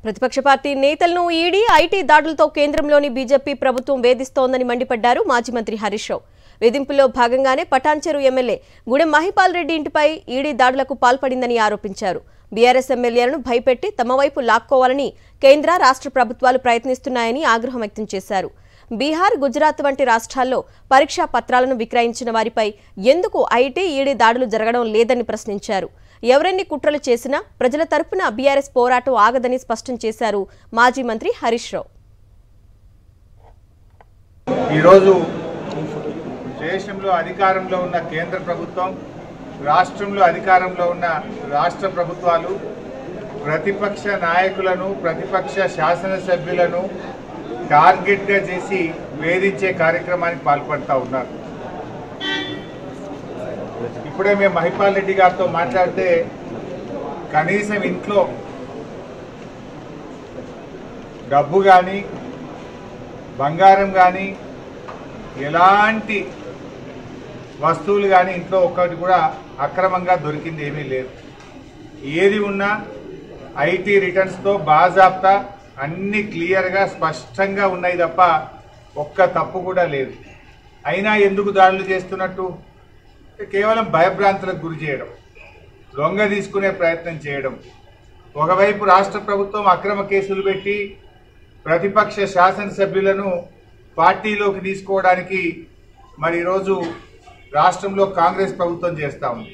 ప్రతిపక్ష పార్టీ నేతలను ED IT దాడులతో కేంద్రంలోని బీజేపీ ప్రభుత్వం వేధిస్తోందని మండిపడ్డారు మాజీ మంత్రి హరీష్ రావు. వేధింపుల్లో భాగంగానే పటాన్చెరు ఎమ్మెల్యే గూడెం మహిపాల్ రెడ్డి ఇంటిపై ఈడీ దాడులకు పాల్పడిందని ఆరోపించారు. బీఆర్ఎస్ ఎమ్మెల్యేలను భయపెట్టి తమ వైపు లాక్కోవాలని కేంద్ర రాష్ట్ర ప్రభుత్వాలు ప్రయత్నిస్తున్నాయని ఆగ్రహం వ్యక్తం చేశారు. బీహార్, గుజరాత్ వంటి రాష్ట్రాల్లో పరీక్షా పత్రాలను విక్రయించిన వారిపై ఎందుకు ఐటీ, ఈడీ దాడులు జరగడం లేదని ప్రశ్నించారు. ఎవరెన్ని కుట్రలు చేసినా ప్రజల తరపున బీఆర్ఎస్ పోరాటం ఆగదని స్పష్టం చేశారు మాజీ మంత్రి హరీష్ రావు. ఈరోజు దేశంలో అధికారంలో ఉన్న కేంద్ర ప్రభుత్వం, రాష్ట్రంలో అధికారంలో ఉన్న రాష్ట్ర ప్రభుత్వాలు ప్రతిపక్ష నాయకులను, ప్రతిపక్ష శాసనసభ్యులను టార్గెట్గా చేసి వేధించే కార్యక్రమానికి పాల్పడుతూ ఉన్నారు. ఇప్పుడే మేము మహిపాల్ రెడ్డి గారితో మాట్లాడితే కనీసం ఇంట్లో డబ్బు కానీ, బంగారం కానీ, ఎలాంటి వస్తువులు కానీ ఇంట్లో ఒక్కటి కూడా అక్రమంగా దొరికింది ఏమీ లేదు. ఏది ఉన్నా ఐటీ రిటర్న్స్తో బాజాప్తా అన్ని క్లియర్గా స్పష్టంగా ఉన్నాయి తప్ప ఒక్క తప్పు కూడా లేదు. అయినా ఎందుకు దాడులు చేస్తున్నట్టు? కేవలం భయభ్రాంతులకు గురి చేయడం, లొంగ తీసుకునే ప్రయత్నం చేయడం. ఒకవైపు రాష్ట్ర ప్రభుత్వం అక్రమ కేసులు పెట్టి ప్రతిపక్ష శాసనసభ్యులను పార్టీలోకి తీసుకోవడానికి మరి ఈరోజు రాష్ట్రంలో కాంగ్రెస్ ప్రభుత్వం చేస్తూ ఉంది.